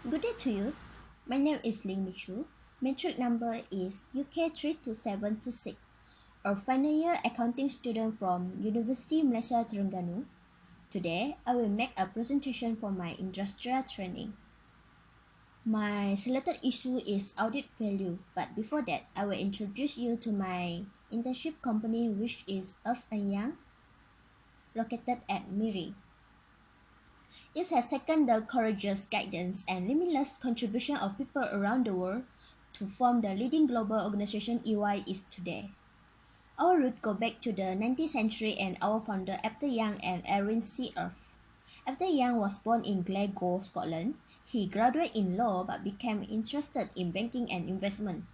Good day to you. My name is LingUK32726. Metric number is UK32726. A final year accounting student from University Malaysia Terengganu. Today, I will make a presentation for my industrial training. My selected issue is audit value, but before that, I will introduce you to my internship company, which is Ernst & Young, located at Miri. It has taken the courageous guidance and limitless contribution of people around the world to form the leading global organization EY is today. Our root go back to the 19th century and our founder After Young and Erin C. Earth. After Young was born in Glasgow, Scotland. He graduated in law but became interested in banking and investment.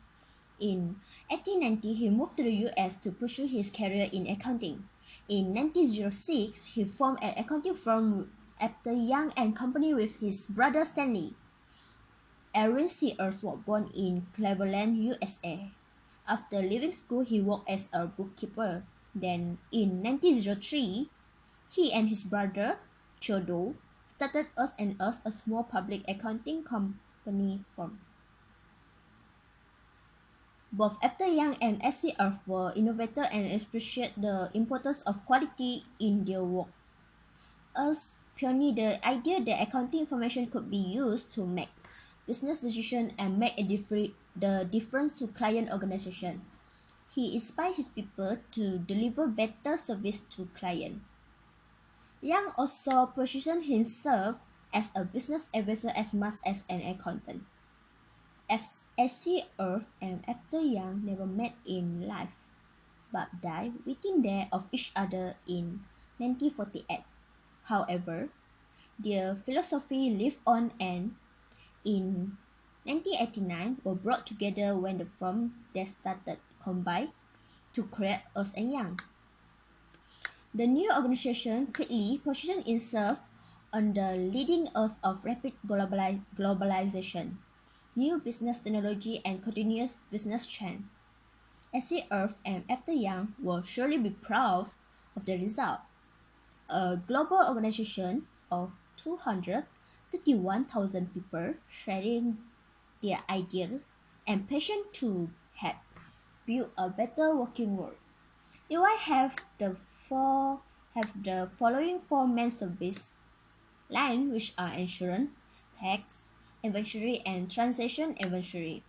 In 1890, he moved to the US to pursue his career in accounting. In 1906, he formed an accounting firm After Young and Company with his brother Stanley. Aaron Sears was born in Cleveland, USA. After leaving school, he worked as a bookkeeper. Then, in 1903, he and his brother, Theodore, started Us and Us, a small public accounting company firm. Both After Young and S.C. Earth were innovators and appreciated the importance of quality in their work. Us pioneered the idea that accounting information could be used to make business decisions and make the difference to client organization. He inspired his people to deliver better service to clients. Young also positioned himself as a business advisor as much as an accountant. As S.C. Earth and After Young never met in life, but died within days of each other in 1948. However, their philosophy lived on and in 1989 were brought together when the firm that started combined to create Ernst & Young. The new organization quickly positioned itself on the leading edge of rapid globalization, new business technology, and continuous business trend. SC Earth and After Young will surely be proud of the result. A global organization of 231,000 people sharing their ideal and passion to help build a better working world. EY have the following four main service lines, which are insurance, tax, inventory, and transaction inventory.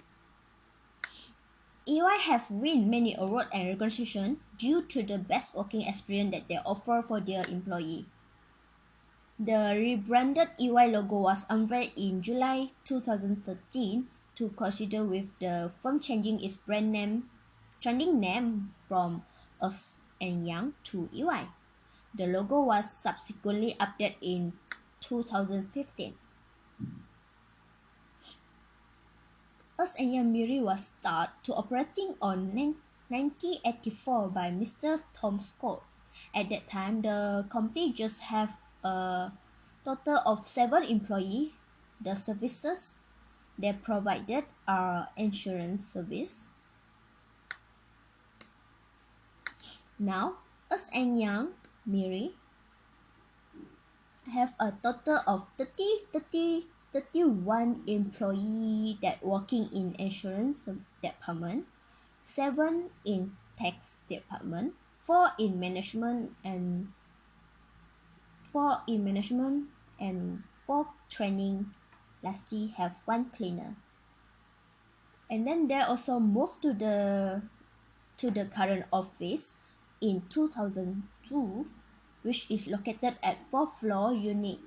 EY have won many awards and recognition due to the best working experience that they offer for their employee. The rebranded EY logo was unveiled in July 2013 to coincide with the firm changing its trending name from Ernst & Young to EY. The logo was subsequently updated in 2015. Ernst & Young Miri was started to operating on 1984 by Mr. Tom Scott. At that time, the company just have a total of 7 employees. The services they provided are insurance service. Now, Ernst & Young Miri have a total of 31 employees that working in insurance department, 7 in tax department, 4 in management and 4 training. Lastly, have 1 cleaner. And then they also moved to the current office in 2002, which is located at 4th floor, Unit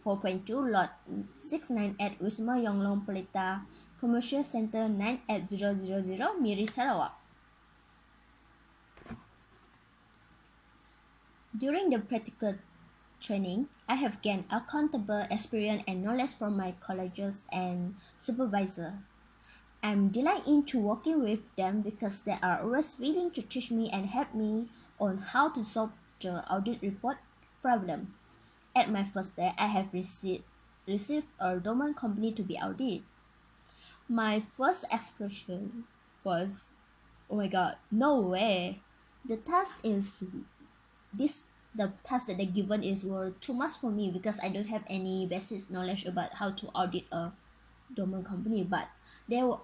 4.2, Lot 698, Wisma Yonglong Pelita, Commercial Center 98000, Miri, Sarawak. During the practical training, I have gained accountable experience and knowledge from my colleagues and supervisor. I'm delighted into working with them because they are always willing to teach me and help me on how to solve the audit report problem. At my first day, I have received a domain company to be audited. My first expression was, "Oh my god, no way! The task that they given is were too much for me because I don't have any basic knowledge about how to audit a domain company, but there were,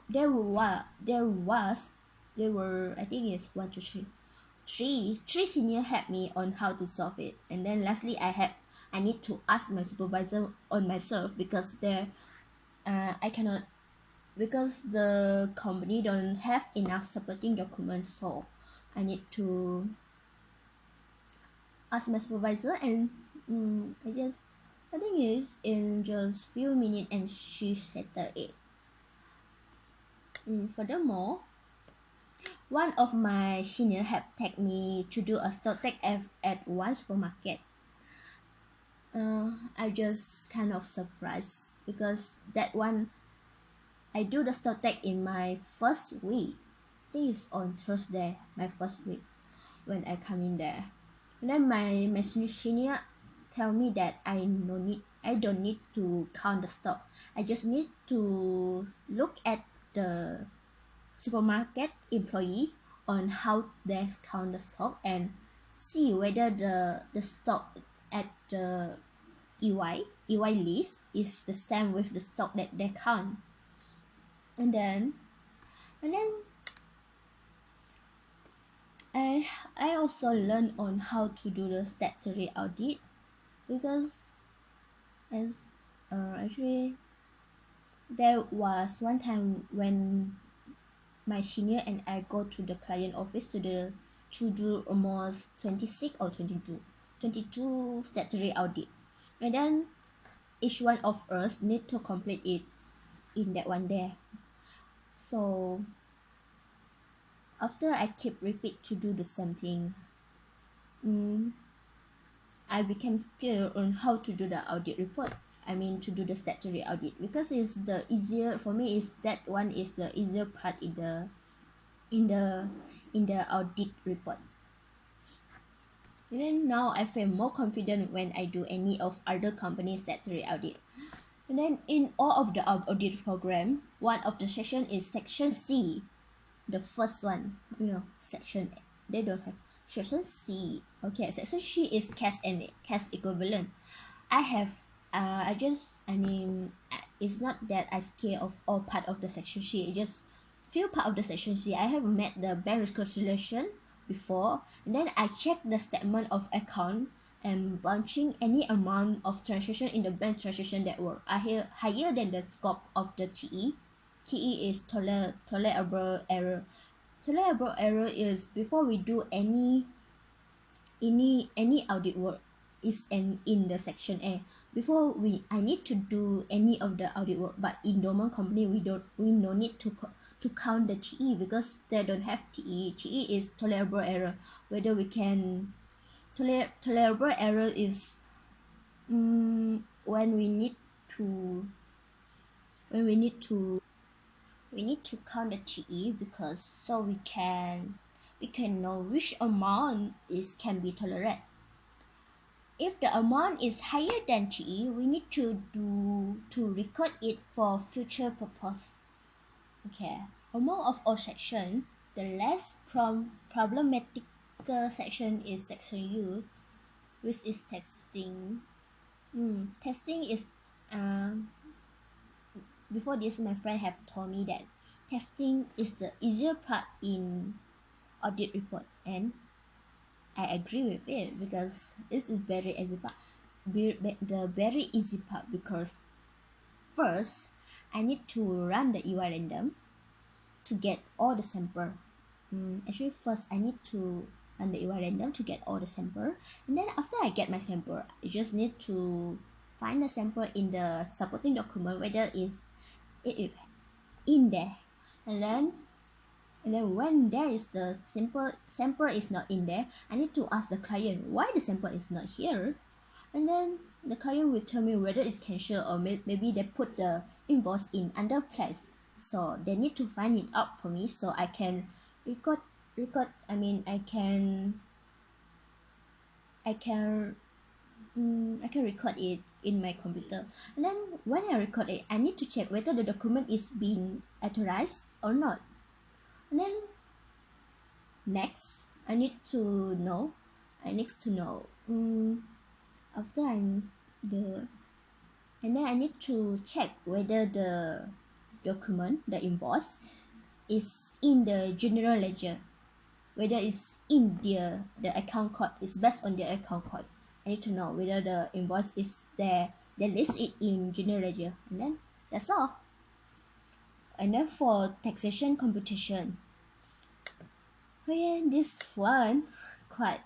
I think it's one, two, three senior helped me on how to solve it, and then lastly I need to ask my supervisor on myself because I cannot, because the company don't have enough supporting documents, so I need to ask my supervisor, and I think it's in just few minutes and she settled it. Furthermore, one of my senior have tagged me to do a stock take at one supermarket. I just kind of surprised because that one I do the stock take in my first week. I think it's on Thursday, my first week when I come in there. And then my senior tell me that I don't need to count the stock. I just need to look at the supermarket employee on how they count the stock and see whether the stock at the EY list is the same with the stock that they count. And then I also learned on how to do the statutory audit because as actually there was one time when my senior and I go to the client office to do almost 26 or 22 statutory audit, and then each one of us need to complete it in that one day. So after I keep repeat to do the same thing, I became skilled on how to do the audit report. I mean to do the statutory audit because it's the easier for me, is that one is the easier part in the audit report. And then now I feel more confident when I do any of other companies statutory audit. And then in all of the audit program, one of the section is section C, the first one, section, they don't have section C. Okay, section C is cash and cash equivalent. I have it's not that I scared of all part of the section C, it's just few part of the section C. I have met the bank reconciliation before, and then I check the statement of account and bunching any amount of transaction in the bank transaction that were higher than the scope of the TE. TE is tolerable error. Tolerable error is before we do any audit work is in the section A. Before I need to do any of the audit work, but in domain company we no need to count the TE because they don't have TE. TE is tolerable error. Whether we can tolerable error is when we need to count the TE, because so we can know which amount is can be tolerated. If the amount is higher than TE, we need to record it for future purpose. Okay, among of all section, the less problematic section is section U, which is testing. Testing is before this my friend have told me that testing is the easier part in audit report, and I agree with it because this is very easy part. The very easy part because first I need to run the UI random to get all the sample. Actually first I need to run the UI random to get all the sample, and then after I get my sample, I just need to find the sample in the supporting document whether it is in there, and then when there is the sample is not in there, I need to ask the client why the sample is not here, and then the client will tell me whether it's cancelled or maybe they put the invoice in under place, so they need to find it out for me so I can record I can record it in my computer. And then when I record it, I need to check whether the document is being authorized or not. And then next I need to know after I'm the And then I need to check whether the document, the invoice, is in the general ledger, whether it's in the account code, is based on the account code. I need to know whether the invoice is there, they list it in general ledger, and then that's all. And then for taxation computation, oh yeah, this one quite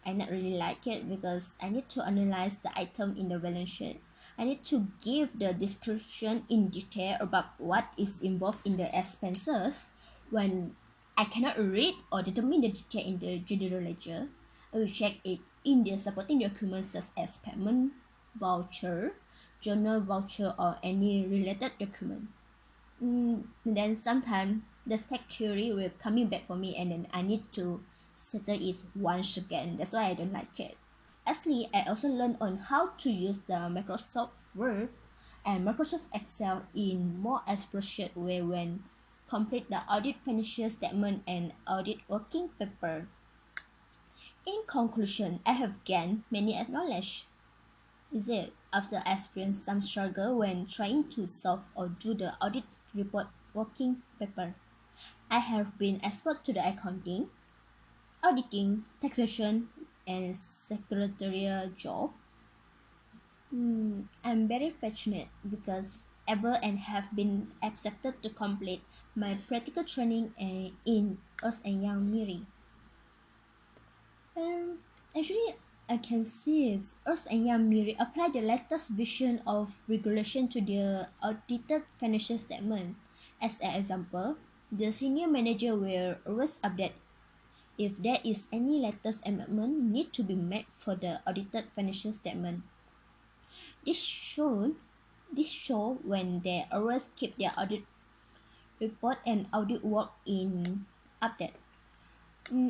I not really like it because I need to analyze the item in the balance sheet. I need to give the description in detail about what is involved in the expenses. When I cannot read or determine the detail in the general ledger, I will check it in the supporting documents such as payment voucher, journal voucher, or any related document. Then sometimes the tax query will coming back for me, and then I need to settle it once again. That's why I don't like it. Actually, I also learned on how to use the Microsoft Word and Microsoft Excel in more appropriate way when complete the audit financial statement and audit working paper. In conclusion, I have gained many knowledge. Is it after I experienced some struggle when trying to solve or do the audit report working paper? I have been exposed to the accounting, auditing, taxation, and secretarial job. I'm very fortunate because ever and have been accepted to complete my practical training in Ernst and Young Miri. And actually, I can see is Ernst and Young Miri apply the latest vision of regulation to their audited financial statement. As an example, the senior manager will always update if there is any latest amendment need to be made for the audited financial statement. This show when they always keep their audit report and audit work in update.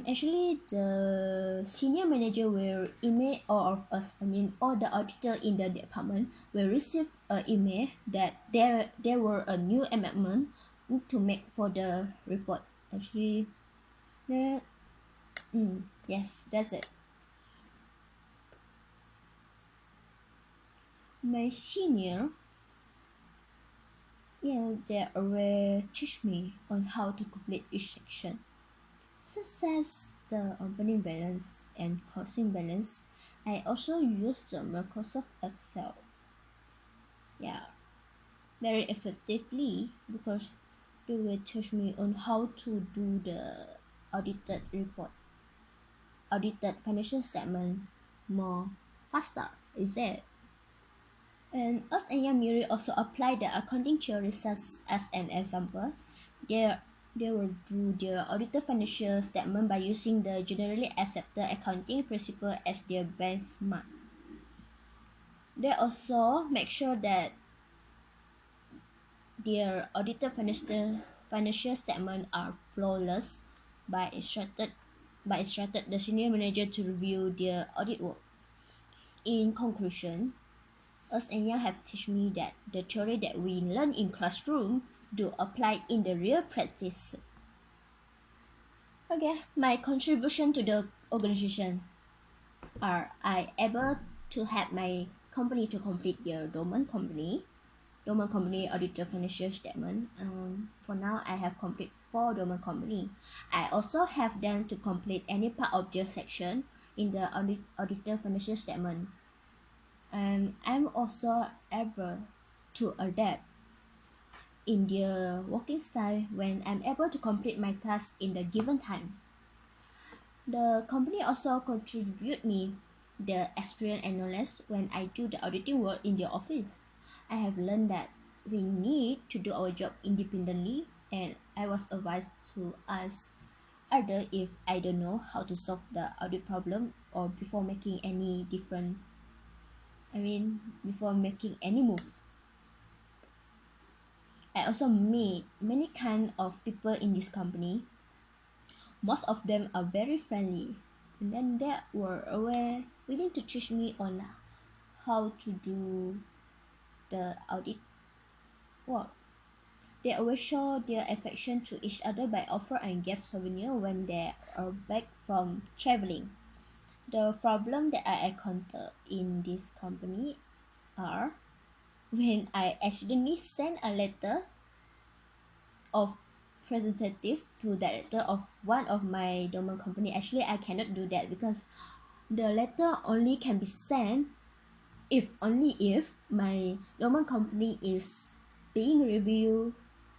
Actually, the senior manager will email all of us. All the auditor in the department will receive an email that there were a new amendment to make for the report. Actually, yeah, yes, that's it. My senior, yeah, they already teach me on how to complete each section, such as the opening balance and closing balance. I also use the Microsoft Excel, yeah, very effectively because they will teach me on how to do the audited report, audited financial statement more faster. Is it? And us and Yamiri also apply the accounting theories as an example. They, they will do their audited financial statement by using the generally accepted accounting principle as their benchmark. They also make sure that their audited financial statement are flawless by instructed the senior manager to review their audit work. In conclusion, us and Young have taught me that the theory that we learn in classroom do apply in the real practice. Okay, my contribution to the organization are I able to help my company to complete their domain company auditor financial statement. For now, I have complete 4 domain company. I also have them to complete any part of their section in the auditor financial statement. And I'm also able to adapt in their working style when I'm able to complete my task in the given time. The company also contribute me the experience and knowledge when I do the auditing work in the office. I have learned that we need to do our job independently, and I was advised to ask other if I don't know how to solve the audit problem or before making any move. I also meet many kind of people in this company. Most of them are very friendly, and then they were aware willing to teach me on how to do the audit work. They always show their affection to each other by offer and gift souvenir when they are back from traveling. The problem that I encounter in this company are when I accidentally sent a letter of representative to director of one of my domain company. Actually, I cannot do that because the letter only can be sent only if my domain company is being reviewed.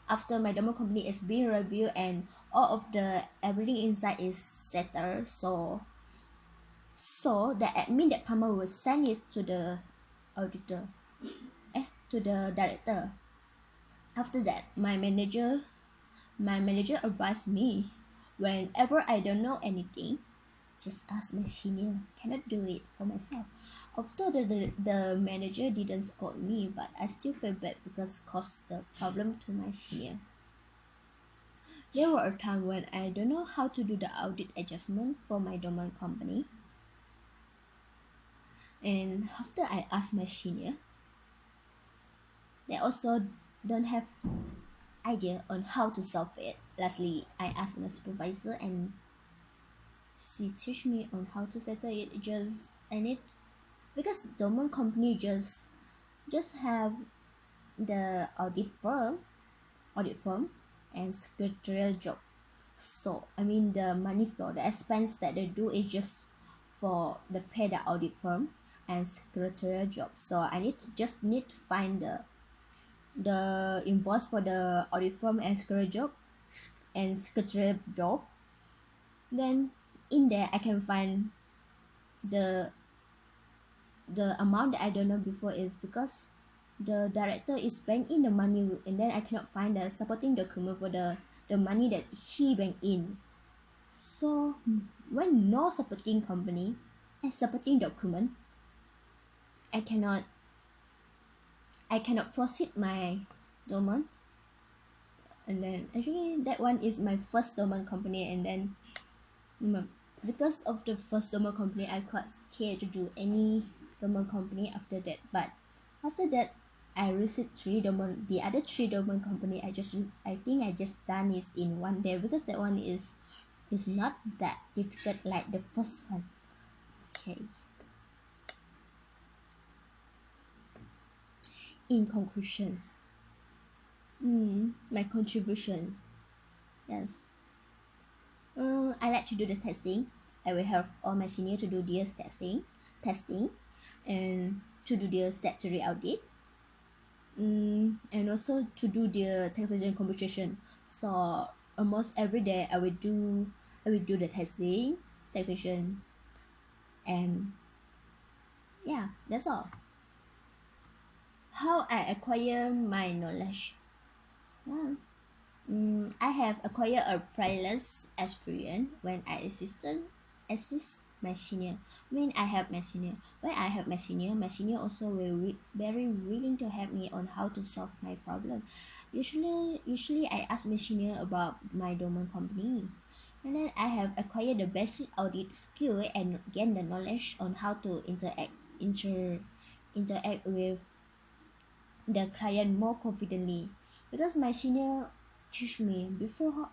After my domain company is being reviewed and all of the everything inside is settled, so the admin department will send it to the auditor, to the director. After that, my manager advised me, whenever I don't know anything, just ask my senior. Cannot do it for myself. Although the manager didn't scold me, but I still feel bad because caused the problem to my senior. There were a time when I don't know how to do the audit adjustment for my domain company. And after I asked my senior, they also don't have idea on how to solve it. Lastly, I asked my supervisor and she teach me on how to settle it. Just I need because domain company just have the audit firm and secretarial job. So I mean the money flow, the expense that they do is just for the pay the audit firm and secretarial job. So I just need to find the invoice for the audit firm and secretarial job. Then in there I can find the the amount that I don't know before is because the director is bank in the money and then I cannot find the supporting document for the money that he bank in. So when no supporting company and supporting document, I cannot proceed my domain. And then actually that one is my first domain company, and then because of the first domain company I quite scared to do any domain company after that. But after that I received the other three domain company. I think I just done it in one day because that one is not that difficult like the first one. Okay. In conclusion, my contribution, yes, I like to do the testing. I will help all my senior to do their testing, and to do their statutory audit, and also to do their taxation computation. So almost every day I will do the testing, taxation, and yeah, that's all. How I acquire my knowledge. Yeah. I have acquired a priceless experience when I assist my senior. My senior also will very willing to help me on how to solve my problem. Usually I ask my senior about my domain company, and then I have acquired the basic audit skill and gain the knowledge on how to interact with the client more confidently because my senior teach me before.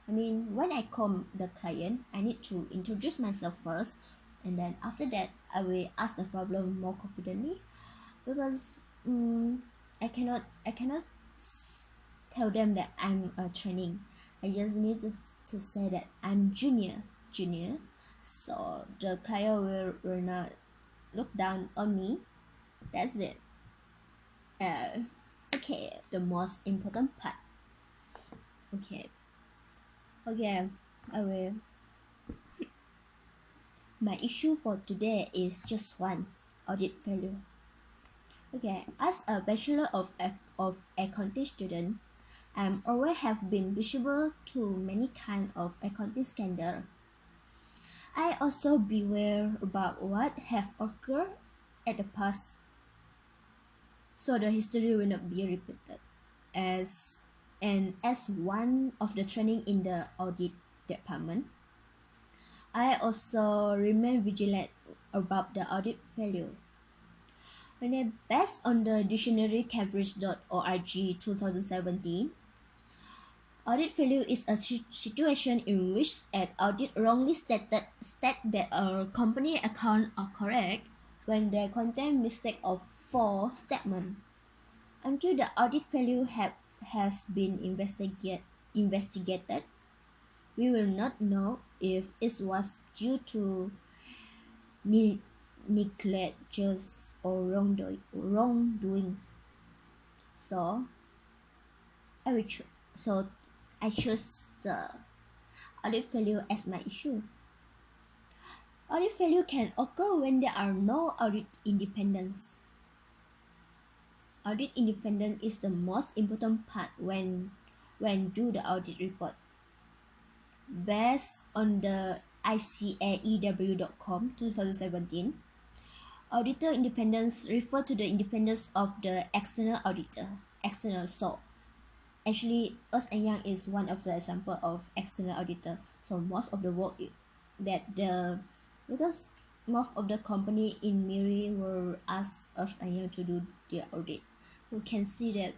When I call the client, I need to introduce myself first, and then after that I will ask the problem more confidently because I cannot tell them that I'm a training. I just need to say that I'm junior, so the client will not look down on me. That's it. Okay, the most important part. Okay, I will. My issue for today is just one: audit failure. Okay, as a bachelor of accounting student, I'm always have been visible to many kind of accounting scandal. I also beware about what have occurred at the past, so the history will not be repeated. As one of the training in the audit department, I also remain vigilant about the audit failure. When I based on the dictionary cambridge.org 2017, audit failure is a situation in which an audit wrongly state that a company account are correct when they contain mistake or 4 statement. Until the audit failure has been investigated, we will not know if it was due to neglect or wrongdoing. So I will so I choose the audit failure as my issue. Audit failure can occur when there are no audit independence. Audit independence is the most important part when do the audit report. Based on the ICAEW.com 2017, auditor independence refer to the independence of the external auditor. External, so actually Ernst and Young is one of the example of external auditor. So most of the work that because most of the company in Miri will ask Ernst and Young to do their audit. We can see that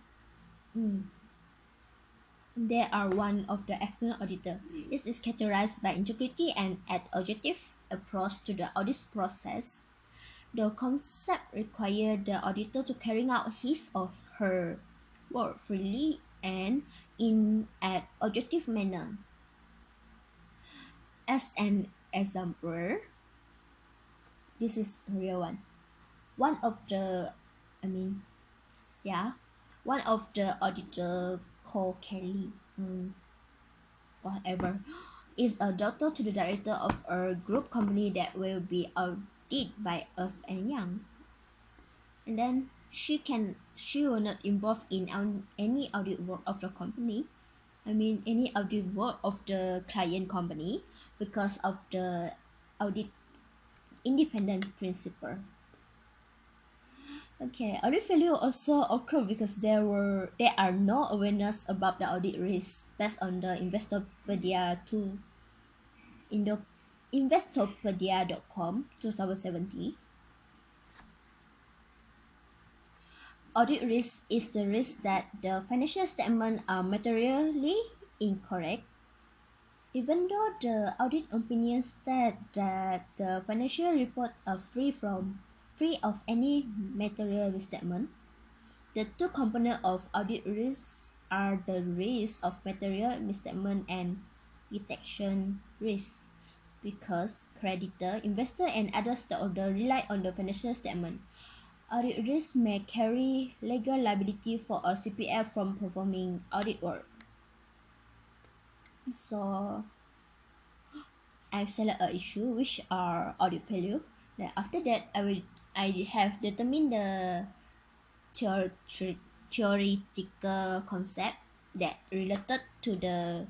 they are one of the external auditor. This is characterized by integrity and an objective approach to the audit process. The concept requires the auditor to carry out his or her work freely and in an objective manner. As an example, this is the real one. One of the, one of the auditor called Kelly, whatever, is a daughter to the director of a group company that will be audited by Ernst and Young. And then she will not involve in any audit work of the company. Any audit work of the client company because of the audit independent principle. Okay, audit failure also occur because there are no awareness about the audit risk based on the Investopedia Investopedia.com 2017. Audit risk is the risk that the financial statements are materially incorrect. Even though the audit opinion states that the financial reports are free of any material misstatement, the two components of audit risk are the risk of material misstatement and detection risk. Because creditor, investor, and other stakeholders rely on the financial statement, audit risk may carry legal liability for a CPF from performing audit work. So I've selected an issue which are audit failure. Then after that, I have determined the theoretical concept that related to the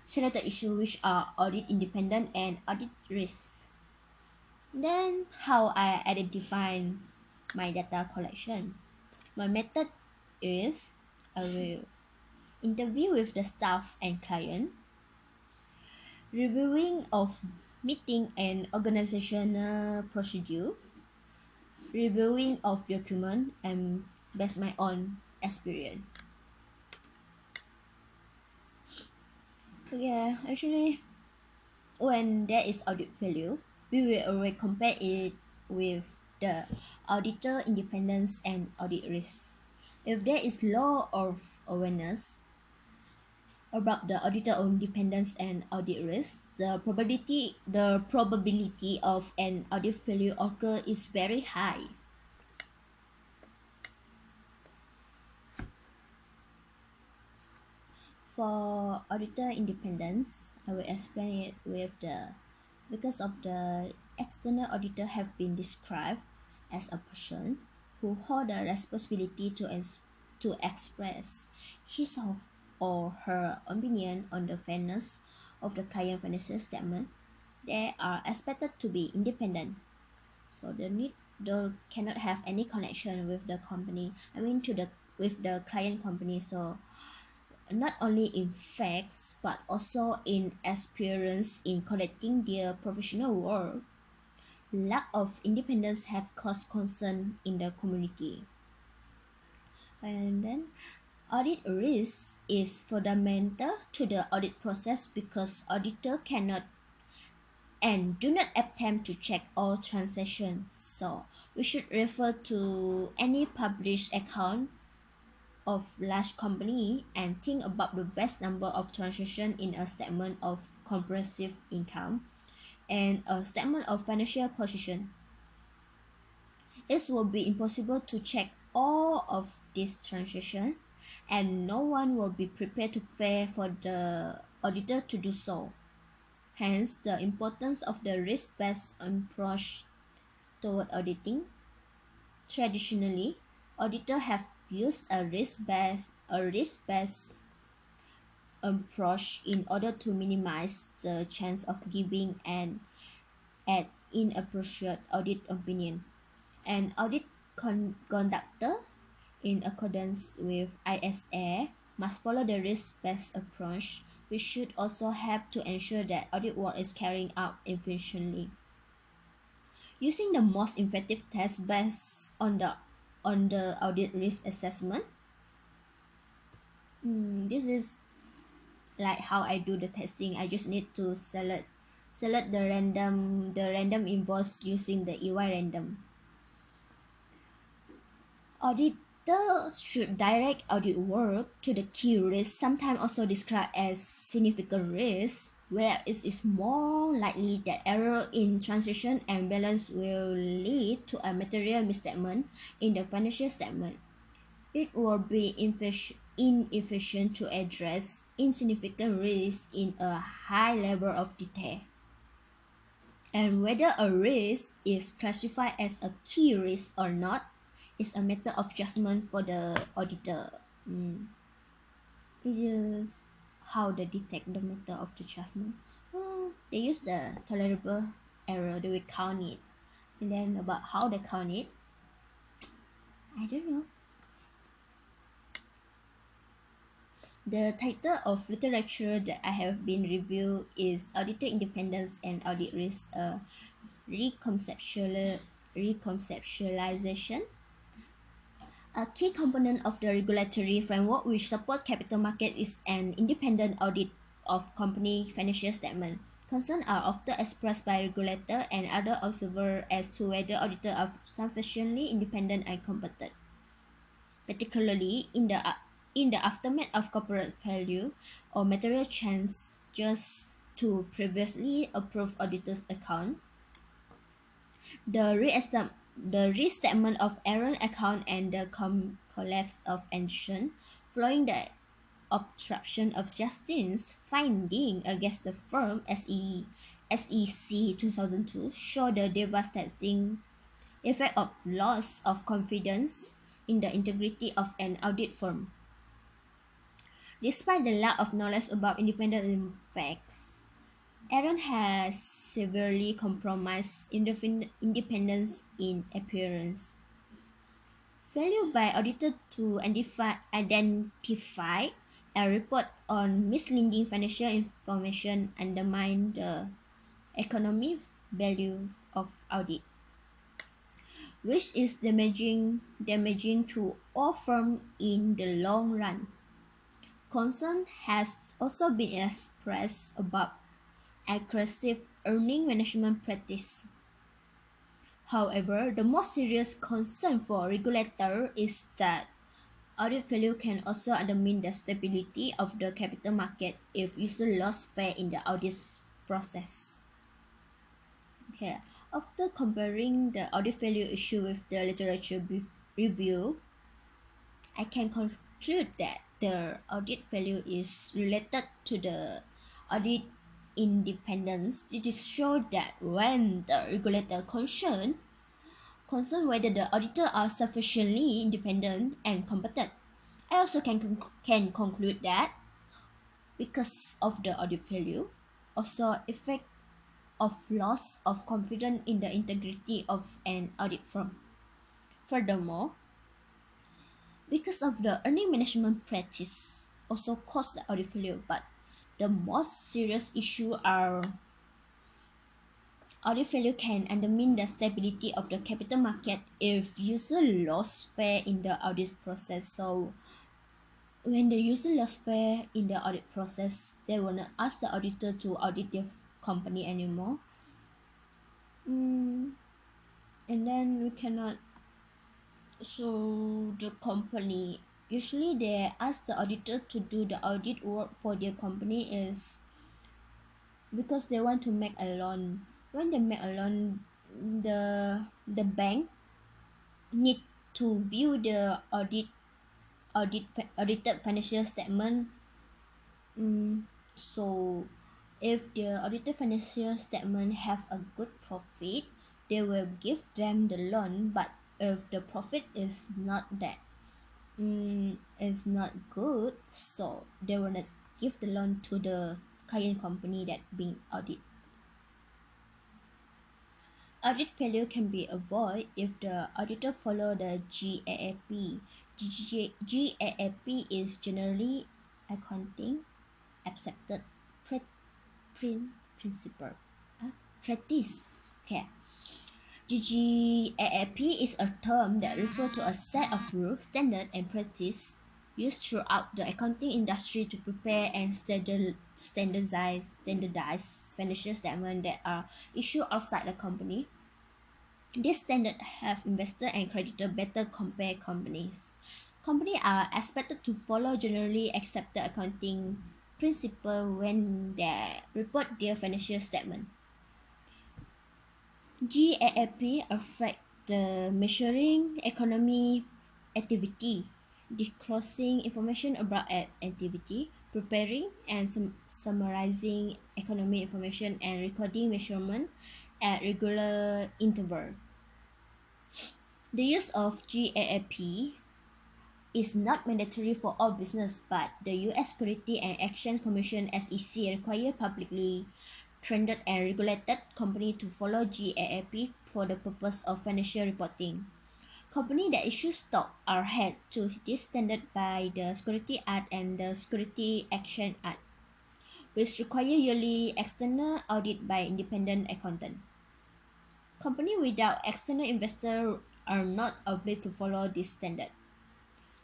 selected issue which are audit independent and audit risk. Then how I identify my data collection. My method is I will interview with the staff and client, reviewing of meeting and organizational procedure, reviewing of document, and based my own experience. Yeah, actually, when there is audit failure, we will always compare it with the auditor independence and audit risk. If there is law of awareness about the auditor independence and audit risk, the probability of an audit failure occur is very high. For auditor independence, I will explain it with because of the external auditor have been described as a person who hold the responsibility to express his or her opinion on the fairness of the client financial statement. They are expected to be independent, so they cannot have any connection with the company. With the client company. So not only in facts but also in experience in conducting their professional work. Lack of independence have caused concern in the community. And then audit risk is fundamental to the audit process because auditor cannot and do not attempt to check all transactions. So we should refer to any published account of large company and think about the vast number of transactions in a statement of comprehensive income and a statement of financial position. It will be impossible to check all of these transactions, and no one will be prepared to pay for the auditor to do so. Hence, the importance of the risk-based approach toward auditing. Traditionally, auditors have used a risk-based approach in order to minimize the chance of giving an inappropriate audit opinion. An audit conductor, in accordance with ISA, must follow the risk-based approach, which should also help to ensure that audit work is carried out efficiently. Using the most effective test based on the audit risk assessment. This is like how I do the testing. I just need to select the random invoice using the EY random. Auditors should direct audit work to the key risks, sometimes also described as significant risks, where it is more likely that error in transaction and balance will lead to a material misstatement in the financial statement. It would be inefficient to address insignificant risks in a high level of detail. And whether a risk is classified as a key risk or not is a matter of judgment for the auditor. It's just how they detect the matter of the judgment. Well, they use the tolerable error, they will count it. And then about how they count it, I don't know. The title of literature that I have been reviewed is Auditor Independence and Audit Risk, a reconceptualization. A key component of the regulatory framework which support capital market is an independent audit of company financial statement. Concerns are often expressed by regulator and other observers as to whether auditors are sufficiently independent and competent, particularly in the aftermath of corporate failure or material changes to previously approved auditor's account. The restatement of error account and the collapse of action following the obstruction of justice finding against the firm SEC 2002 show the devastating effect of loss of confidence in the integrity of an audit firm. Despite the lack of knowledge about independent facts, Aaron has severely compromised independence in appearance. Failure by auditor to identify a report on misleading financial information undermine the economic value of audit, which is damaging to all firms in the long run. Concern has also been expressed about aggressive earning management practice. However, the most serious concern for regulator is that audit failure can also undermine the stability of the capital market if user lost faith in the audit process. Okay, after comparing the audit failure issue with the literature review, I can conclude that the audit failure is related to the audit independence. It is shown that when the regulator concerned whether the auditor are sufficiently independent and competent. I also can conclude that because of the audit failure, also effect of loss of confidence in the integrity of an audit firm. Furthermore, because of the earning management practice also cause the audit failure, but the most serious issue are audit failure can undermine the stability of the capital market if user lost faith in the audit process. So when the user lost faith in the audit process, they will not ask the auditor to audit their company anymore. Mm, and then we cannot. So the company usually they ask the auditor to do the audit work for their company is because they want to make a loan. When they make a loan, the bank need to view the audited financial statement. So if the audited financial statement have a good profit, they will give them the loan. But if the profit is not good, so they will not give the loan to the client company that being audited. Audit failure can be avoided if the auditor follow the GAAP. GAAP is generally accounting accepted principle. Practice. Okay. GAAP is a term that refers to a set of rules, standards, and practice used throughout the accounting industry to prepare and standardize financial statements that are issued outside the company. These standards have investor and creditor better compare companies. Companies are expected to follow generally accepted accounting principle when they report their financial statement. GAAP affect the measuring economy activity, disclosing information about activity, preparing and summarizing economic information and recording measurement at regular interval. The use of GAAP is not mandatory for all business, but the U.S. Security and Exchange Commission (SEC) require publicly traded and regulated companies to follow GAAP for the purpose of financial reporting. Companies that issue stock are held to this standard by the Security Act and the Security Action Act, which require yearly external audit by independent accountant. Companies without external investors are not obliged to follow this standard.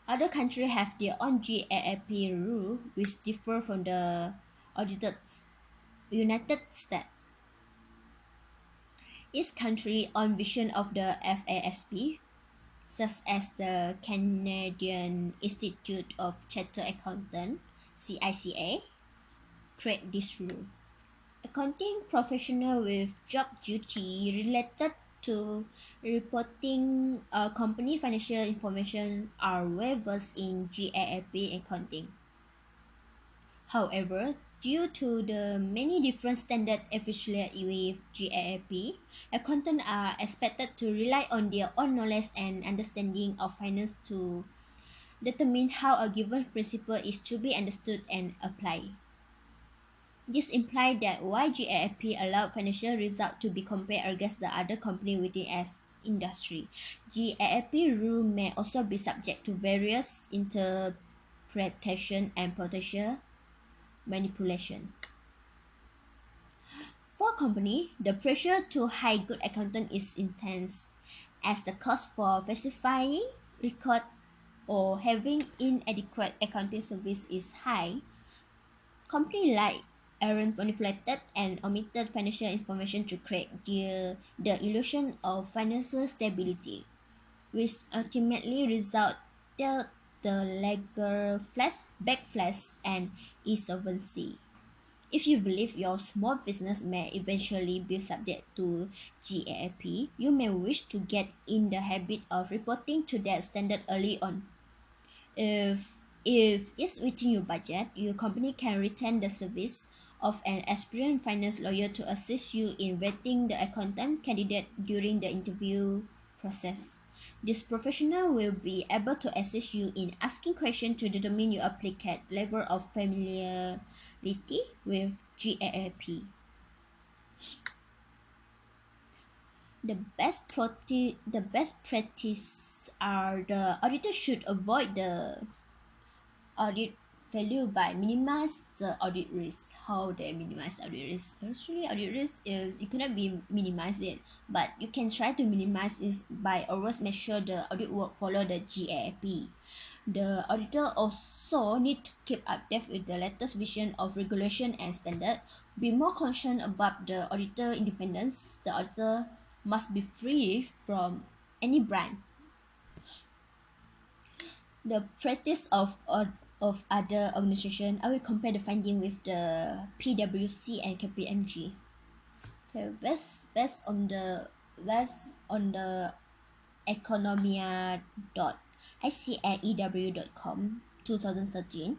Other countries have their own GAAP rule, which differ from the audited United States. Each country own version of the FASB, such as the Canadian Institute of Chartered Accountants (CICA), create this rule. Accounting professionals with job duty related to reporting company financial information are well versed in GAAP accounting. However, due to the many different standards affiliated with GAAP, accountants are expected to rely on their own knowledge and understanding of finance to determine how a given principle is to be understood and applied. This implies that while GAAP allows financial results to be compared against the other company within its industry, GAAP rule may also be subject to various interpretation and potential manipulation. For company, the pressure to hire good accountant is intense, as the cost for falsifying record or having inadequate accounting service is high. Companies like errant manipulated and omitted financial information to create the illusion of financial stability, which ultimately result the legal backflash and insolvency. If you believe your small business may eventually be subject to GAAP, you may wish to get in the habit of reporting to that standard early on. If it's within your budget, your company can retain the service of an experienced finance lawyer to assist you in vetting the accountant candidate during the interview process. This professional will be able to assist you in asking questions to determine your applicant level of familiarity with GAAP. The best practice are the auditor should avoid the audit failure by minimize the audit risk. How they minimize audit risk? Actually, audit risk is you cannot be minimize it, but you can try to minimize it by always make sure the audit work follow the GAAP. The auditor also need to keep updated with the latest version of regulation and standard, be more concerned about the auditor independence. The auditor must be free from any brand. The practice of other organizations, I will compare the finding with the PwC and KPMG. Okay, based on the economia.icnew.com 2013.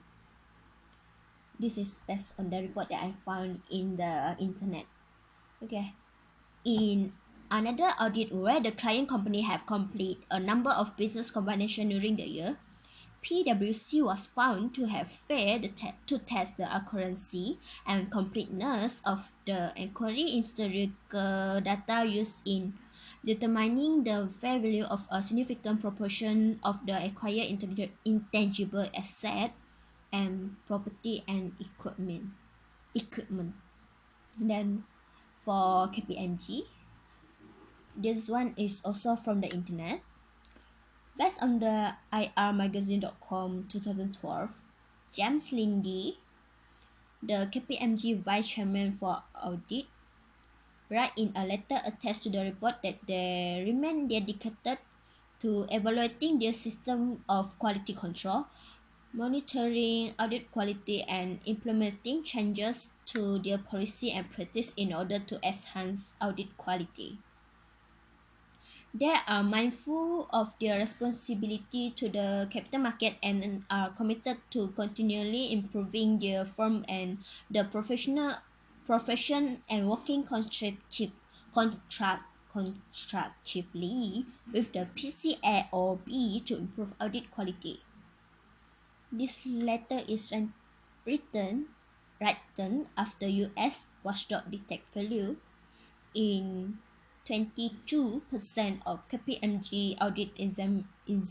This is based on the report that I found in the internet. Okay. In another audit where the client company have completed a number of business combination during the year, PwC was found to have failed to test the accuracy and completeness of the inquiry historical data used in determining the fair value of a significant proportion of the acquired intangible asset and property and equipment. Then for KPMG, this one is also from the internet. Based on the irmagazine.com 2012, James Lindy, the KPMG vice chairman for audit, write in a letter attached to the report that they remain dedicated to evaluating their system of quality control, monitoring audit quality, and implementing changes to their policy and practice in order to enhance audit quality. They are mindful of their responsibility to the capital market and are committed to continually improving their firm and the profession and working constructively with the PCAOB to improve audit quality. This letter is written after US watchdog detect failure in 22% of KPMG audit examined in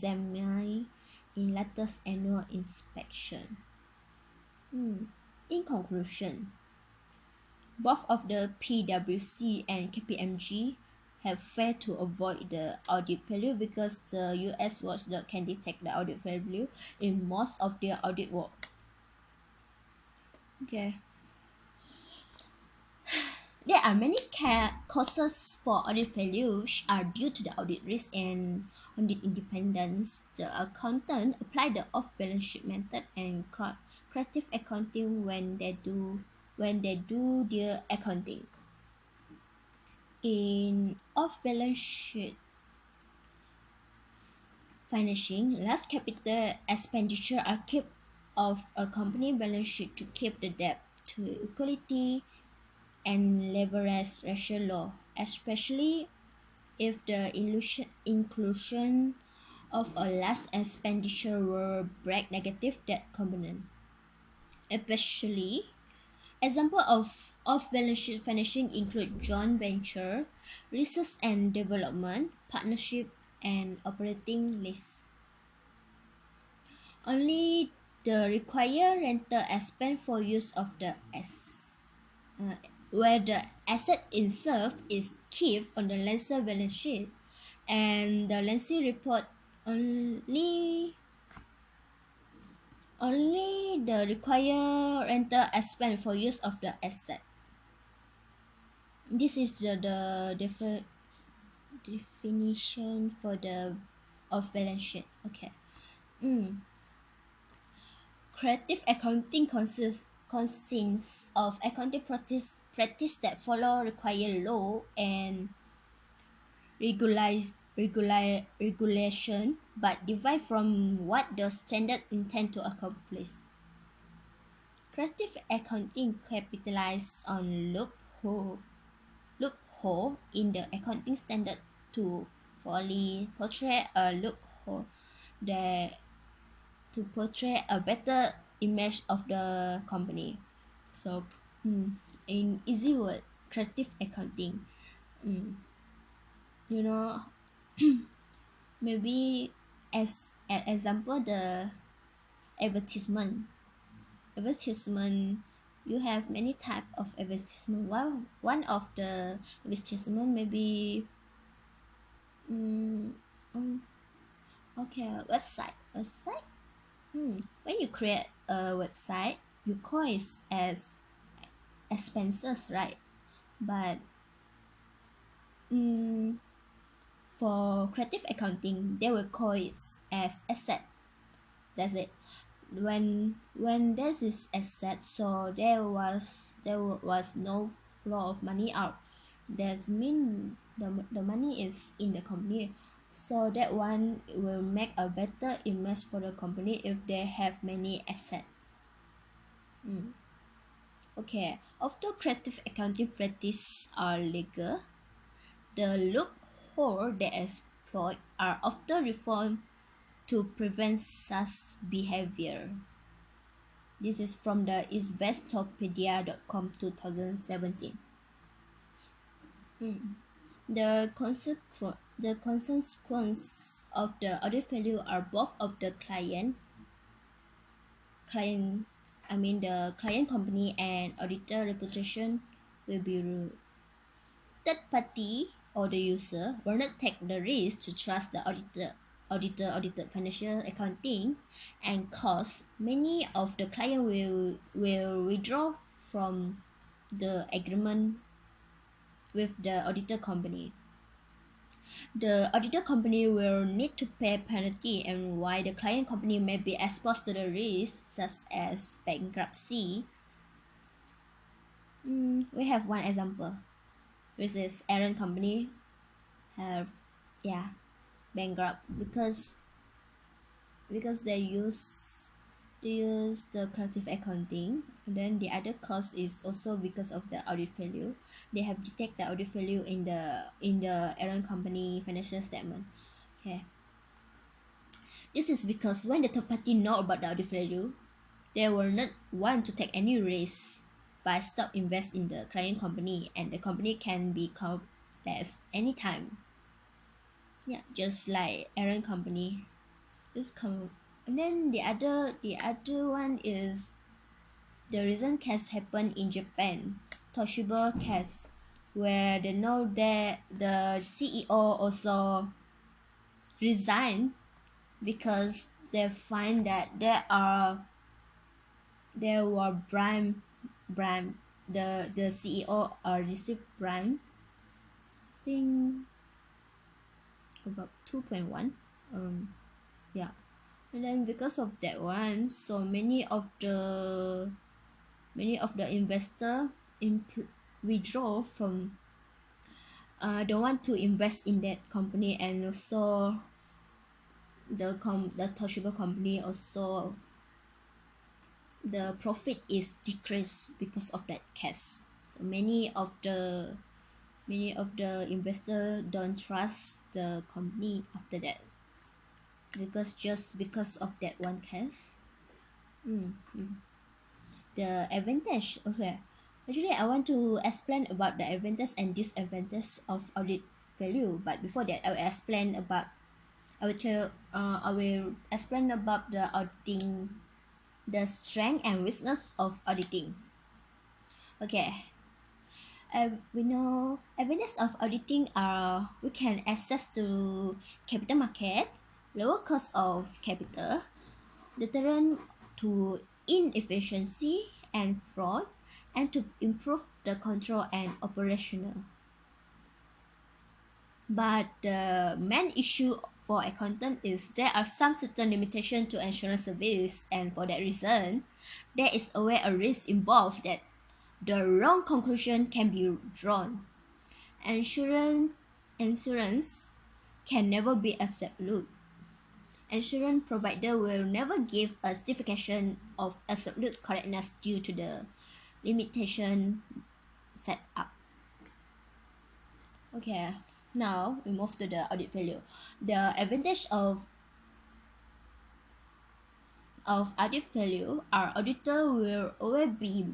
latest annual inspection. In conclusion, both of the PwC and KPMG have failed to avoid the audit failure because the US watchdog can detect the audit failure in most of their audit work. Okay. There are many causes for audit failure which are due to the audit risk and audit independence. The accountant apply the off-balance sheet method and creative accounting when they do their accounting. In off-balance sheet financing, large capital expenditure are kept off a company balance sheet to keep the debt to equity and leverage ratio low, especially if the inclusion of a large expenditure will break negative debt covenant. Especially, example of off-balance sheet financing include joint venture, research and development, partnership, and operating lease. Only the required rental expense for use of the where the asset itself is kept on the lessor balance sheet, and the lessee report only the required rental expense for use of the asset. This is the definition for the of balance sheet. Okay. Creative accounting consists of accounting practice that follow required law and regulation but derive from what the standard intend to accomplish. Creative accounting capitalizes on loophole in the accounting standard to fully portray a loophole that to portray a better image of the company. So, in easy word, creative accounting. You know, maybe as an example, the advertisement. Advertisement, you have many type of advertisement. One of the advertisement maybe, okay, website. When you create a website, you call it as expenses, right? But for creative accounting, they will call it as asset. That's it. When this is asset, so there was no flow of money out. That mean the money is in the company. So that one will make a better image for the company if they have many assets. Okay, after creative accounting practice are legal, the loophole they exploit are often reformed to prevent such behavior. This is from the investopedia.com 2017. The consequence of the audit failure are both of the the client company and auditor reputation will be ruined. Third party or the user will not take the risk to trust the audited financial accounting, and cause many of the client will withdraw from the agreement with the auditor company. The auditor company will need to pay penalty, and while the client company may be exposed to the risks such as bankruptcy. We have one example, which is Aaron company have bankrupt because they use the creative accounting, and then the other cause is also because of the audit failure. They have detected the audit failure in the Aaron company financial statement. Okay, this is because when the third party know about the audit failure, they will not want to take any risk by stop invest in the client company, and the company can be collapsed anytime. Yeah, just like Aaron company. And then the other one is the recent case happened in Japan, Toshiba case, where they know that the CEO also resigned because they find that there were brand the CEO received brand, I think about 2.1. Yeah, and then because of that one, so many of the investor withdraw from don't want to invest in that company, and also the Toshiba company also the profit is decreased because of that case. So many of the investor don't trust the company after that, because of that one case. The advantage, okay, actually I want to explain about the advantage and disadvantage of audit value, but before that I will explain about the auditing, the strength and weakness of auditing. Okay, we know advantages of auditing are we can access to capital market, lower cost of capital, deterrent to inefficiency and fraud, and to improve the control and operational. But the main issue for accountant is there are some certain limitations to insurance service, and for that reason, there is always a risk involved that the wrong conclusion can be drawn. Insurance can never be absolute. Insurance provider will never give a certification of absolute correctness due to the limitation set up. Okay, now we move to the audit failure. The advantage of audit failure are auditor will always be